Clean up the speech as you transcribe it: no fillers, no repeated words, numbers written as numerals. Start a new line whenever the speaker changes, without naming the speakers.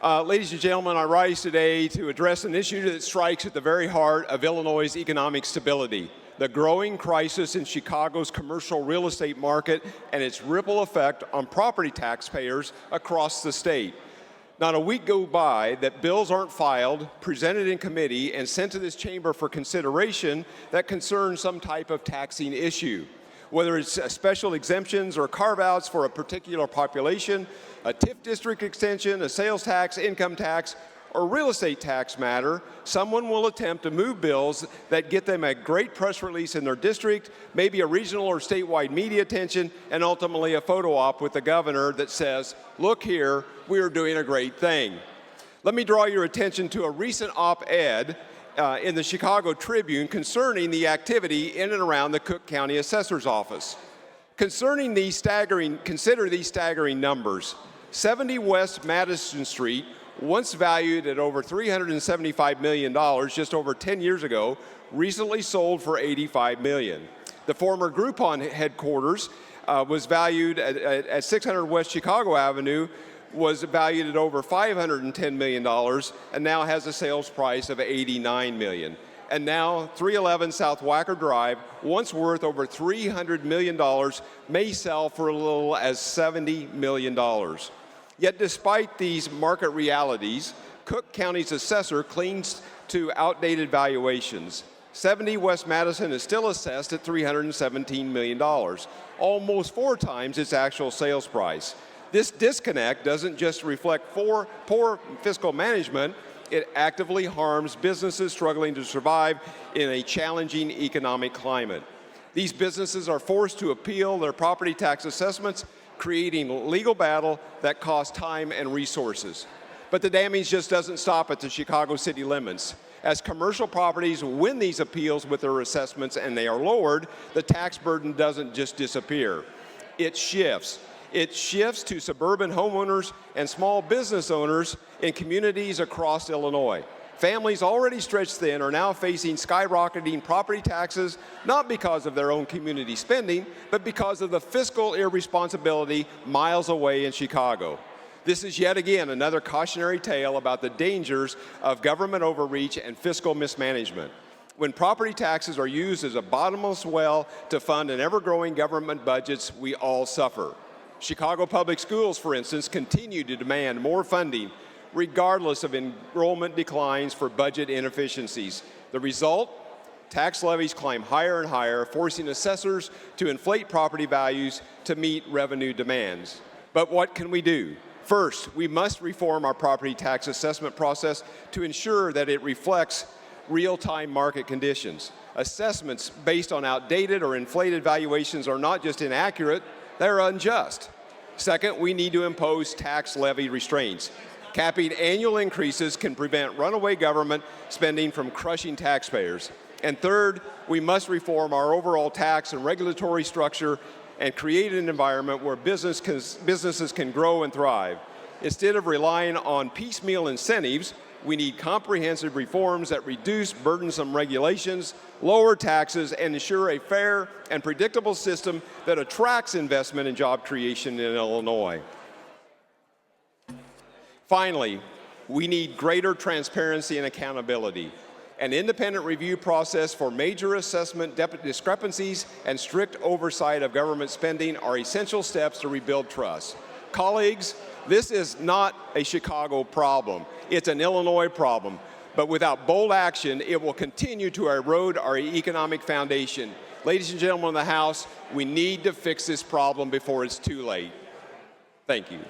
Ladies and gentlemen, I rise today to address an issue that strikes at the very heart of Illinois' economic stability, the growing crisis in Chicago's commercial real estate market and its ripple effect on property taxpayers across the state. Not a week go by that bills aren't filed, presented in committee, and sent to this chamber for consideration that concern some type of taxing issue. Whether it's special exemptions or carve-outs for a particular population, a TIF district extension, a sales tax, income tax, or real estate tax matter, someone will attempt to move bills that get them a great press release in their district, maybe a regional or statewide media attention, and ultimately a photo op with the governor that says, "Look here, we are doing a great thing." Let me draw your attention to a recent op-ed in the Chicago Tribune concerning the activity in and around the Cook County Assessor's Office. Consider these staggering numbers. 70 West Madison Street, once valued at over $375 million just over 10 years ago, recently sold for $85 million. The former Groupon headquarters was valued at 600 West Chicago Avenue, was valued at over $510 million, and now has a sales price of $89 million. And now 311 South Wacker Drive, once worth over $300 million, may sell for as little as $70 million. Yet despite these market realities, Cook County's assessor clings to outdated valuations. 70 West Madison is still assessed at $317 million, almost 4 times its actual sales price. This disconnect doesn't just reflect poor fiscal management, it actively harms businesses struggling to survive in a challenging economic climate. These businesses are forced to appeal their property tax assessments, creating a legal battle that costs time and resources. But the damage just doesn't stop at the Chicago city limits. As commercial properties win these appeals with their assessments and they are lowered, the tax burden doesn't just disappear. It shifts. It shifts to suburban homeowners and small business owners in communities across Illinois. Families already stretched thin are now facing skyrocketing property taxes, not because of their own community spending, but because of the fiscal irresponsibility miles away in Chicago. This is yet again another cautionary tale about the dangers of government overreach and fiscal mismanagement. When property taxes are used as a bottomless well to fund an ever-growing government budgets, we all suffer. Chicago Public Schools, for instance, continue to demand more funding, regardless of enrollment declines for budget inefficiencies. The result? Tax levies climb higher and higher, forcing assessors to inflate property values to meet revenue demands. But what can we do? First, we must reform our property tax assessment process to ensure that it reflects real-time market conditions. Assessments based on outdated or inflated valuations are not just inaccurate, they're unjust. Second, we need to impose tax levy restraints. Capping annual increases can prevent runaway government spending from crushing taxpayers. And third, we must reform our overall tax and regulatory structure and create an environment where businesses can grow and thrive. Instead of relying on piecemeal incentives, we need comprehensive reforms that reduce burdensome regulations, lower taxes, and ensure a fair and predictable system that attracts investment and job creation in Illinois. Finally, we need greater transparency and accountability. An independent review process for major assessment discrepancies and strict oversight of government spending are essential steps to rebuild trust. Colleagues, this is not a Chicago problem. It's an Illinois problem. But without bold action, it will continue to erode our economic foundation. Ladies and gentlemen of the House, we need to fix this problem before it's too late. Thank you.